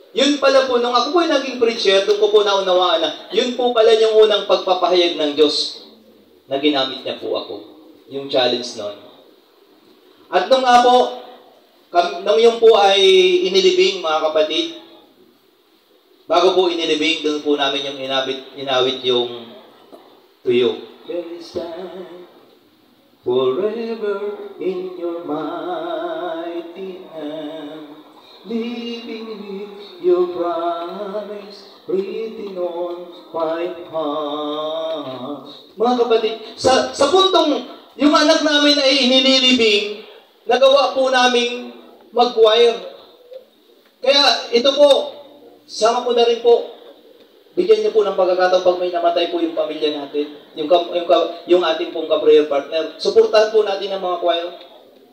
Yun pala po, nung ako po naging preacher, doon ko po naunawaan na, yun po pala yung unang pagpapahayag ng Diyos na ginamit niya po ako. Yung challenge noon. At nung nga po, nung yung po ay inilibing, mga kapatid, bago po inilibing, doon po namin yung inawit yung tuyo. There is time forever in your mighty hand, living with your promise written on my heart. Mga kapatid, sa puntong yung anak namin ay inililibing, nagawa po namin mag-choir. Kaya ito po, sama ko na rin po, bigyan niyo po ng pagkakataon pag may namatay po yung pamilya natin, yung ating pong ka-prayer partner. Suportahan po natin ang mga choir.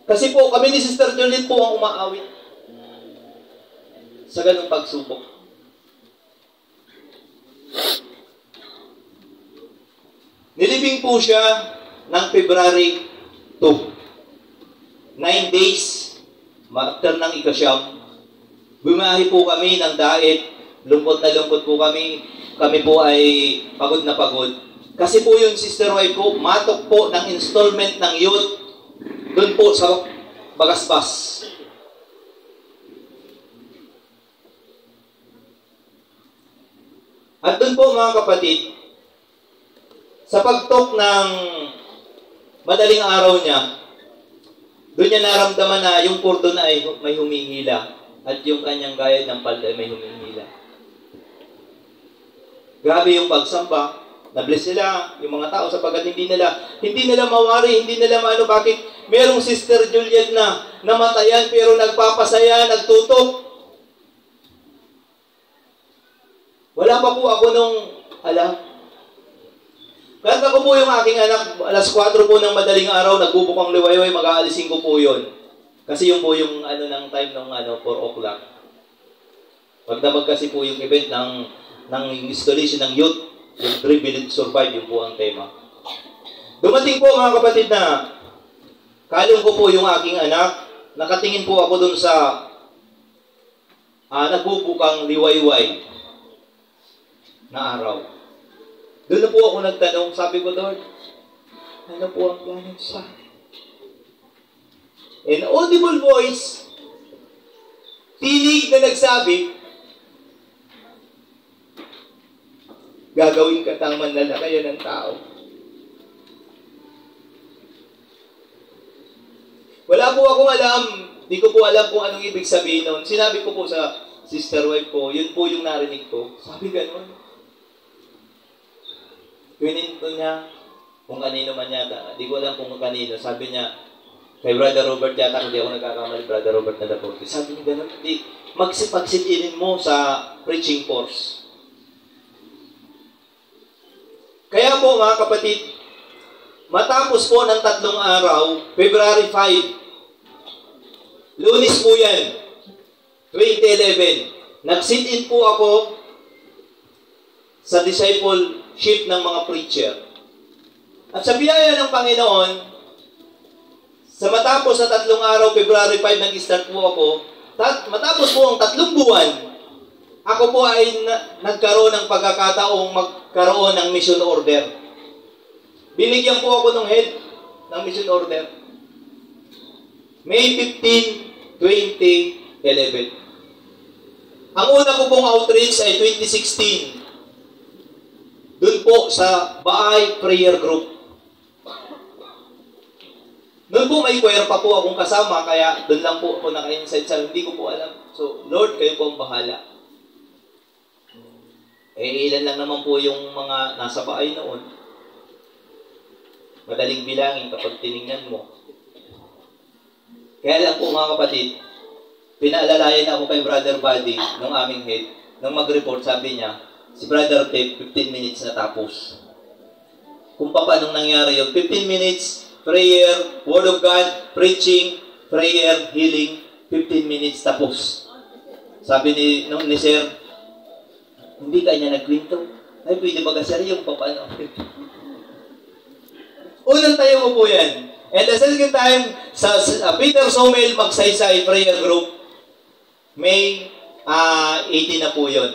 Kasi po, kami ni Sister Jolene po ang umaawit sa ganung pagsubok. Nilibing po siya ng February 2. 9 days, after ng ikasyam, bumahi po kami ng daet, lungkot na lungkot po kami. Kami po ay pagod na pagod. Kasi po yung sister wife ko, matok po ng installment ng youth doon po sa Bagasbas. At doon po mga kapatid, sa pagtok ng madaling araw niya, doon niya naramdaman na yung cordon ay may humihila at yung kanyang gayad ng palda ay may humihila. Grabe yung pagsamba. Na-bless sila, yung mga tao, sapagkat hindi nila mawari, hindi nila maano bakit merong Sister Juliet na namatayan pero nagpapasaya, nagtutok. Wala pa po ako nung kanta ko po yung aking anak, alas 4 po ng madaling araw, nagbubukang liwayway, mag-aalisin ko po yun. Kasi yung po yung ng time ng 4 o'clock. Magdamag kasi po yung event ng installation ng youth, yung 3 Village Survive, yung po ang tema. Dumating po mga kapatid na kalong ko po yung aking anak, nakatingin po ako dun sa nagbubukang liwayway na araw. Doon na po ako nagtanong, sabi ko, Lord, ano po ang plano sa akin? An audible voice, tinig na nagsabi, gagawin ka tang manlalakayan ng tao. Wala po akong alam, di ko po alam kung anong ibig sabihin noon. Sinabi ko po sa sister wife ko, yun po yung narinig ko. Sabi gano'n. Pininto niya, kung kanino man yata, di ko alam kung kanino, sabi niya, kay Brother Robert yata, hindi ako nagkakamali, Brother Robert na Laporte. Sabi niya gano'n, magsipagsilinin mo sa preaching course. Kaya po mga kapatid, matapos po ng 3 araw, February 5, Lunes po yan, 2011, nag-sit-in po ako sa discipleship ng mga preacher. At sa biyaya ng Panginoon, sa matapos sa 3 araw, February 5, nag-start po ako, matapos po ang 3 buwan, ako po ay nagkaroon ng pagkakataong magkaroon ng mission order. Binigyan po ako ng head ng mission order. May 15, 2011. Ang una ko pong outreach ay 2016. Doon po sa Baay Prayer Group. Doon po may choir pa po akong kasama, kaya doon lang po ako naka-inside sa hindi ko po alam. So, Lord, kayo po ang bahala. Ilan lang naman po yung mga nasa baay noon. Madaling bilangin kapag tinignan mo. Kaya lang po mga kapatid, pinaalalayan ako kay Brother Buddy, nung aming head, nung mag-report, sabi niya, si Brother Ted, 15 minutes na tapos. Kung paano nangyari yun, 15 minutes, prayer, word of God, preaching, prayer, healing, 15 minutes tapos. Sabi ni Sir, hindi kanya nagkwento. Ay, pwede ba kasi yung paano? Unang tayo mo po yan. And the second time, sa Peter Somel Magsaysay Prayer Group, May 18 na po yun.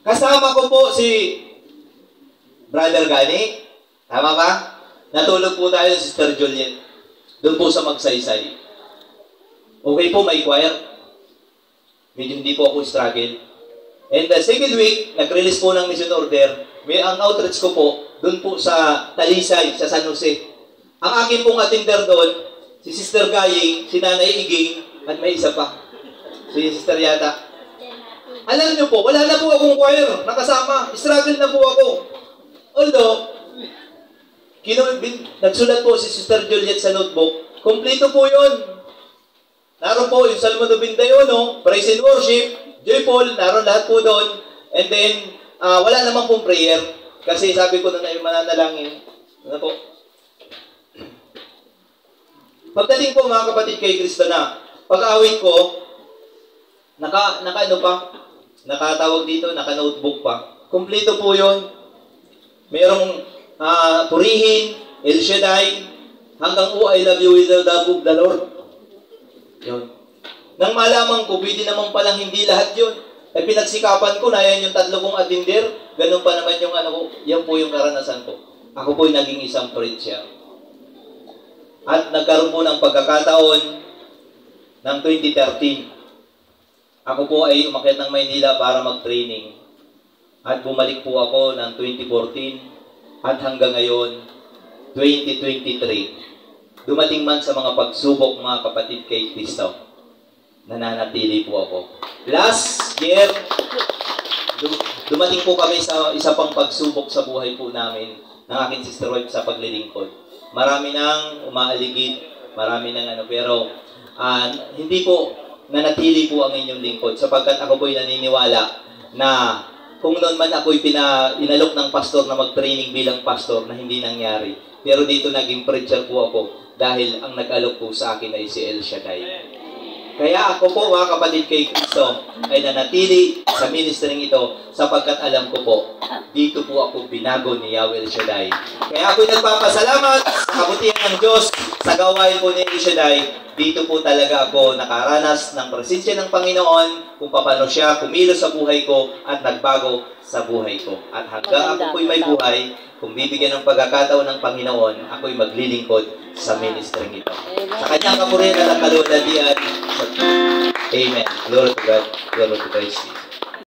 Kasama ko po si Brother Gani. Tama ba? Natulog po tayo si Sister Juliet. Doon po sa Magsaysay. Okay po, may choir. Medyo hindi po ako struggle. And the second week, nag-release po ng mission order. Ang outreach ko po, doon po sa Talisay, sa San Jose. Ang akin pong attender doon, si Sister Gaying, si Nanay Iging, at may isa pa. Si Sister Yata. Alam niyo po, wala na po akong choir nakasama. Struggle na po ako. Although, nagsulat po si Sister Juliet sa notebook. Kompleto po yun. Naroon po yung Salmo 91, Praise and Worship, Joyful, naroon lahat po doon. And then, wala naman pong prayer. Kasi sabi ko na yung mananalangin. Ano po? Pagdating po mga kapatid kay Kristo na, pag-awit ko, nakatawag dito, naka-notebook pa. Kompleto po yun. Mayroong purihin, El Shaddai, hanggang I love you with the love of the Lord. Yun. Nang malaman ko, pwede naman palang hindi lahat yun. Ay pinagsikapan ko na yan yung 3 kong attender, ganun pa naman yung ano ko, yan po yung karanasan ko. Ako po yung naging isang preacher. At nagkaroon po ng pagkakataon ng 2013. Ako po ay umakyat ng Maynila para mag-training. At bumalik po ako ng 2014 at hanggang ngayon, 2023. Dumating man sa mga pagsubok mga kapatid kay Kristo, nananatili po ako. Last year, dumating po kami sa isa pang pagsubok sa buhay po namin ng aking sister wife sa paglilingkod. Marami nang umaaligid, marami nang pero hindi po nanatili po ang inyong lingkod sapagkat ako po'y naniniwala na kung noon man ako'y inalok ng pastor na mag-training bilang pastor na hindi nangyari. Pero dito naging preacher po ako dahil ang nag-alok po sa akin ay si El Shaddai. Kaya ako po mga kapatid kay Kristo ay nanatili sa ministering ito sapagkat alam ko po, dito po ako binago ni Yahweh El Shaddai. Kaya ako'y nagpapasalamat sa kabutihan ng Diyos sa gawain po ni El Shaddai. Dito po talaga ako nakaranas ng presensya ng Panginoon kung paano siya kumilos sa buhay ko at nagbago sa buhay ko. At hanggang ako po'y may buhay, kung bibigyan ng pagkakataon ng Panginoon, ako'y maglilingkod sa ministering ito. Sa kanyang kapurihan at kaluladian. Amen. Glory to God. Glory to Christ.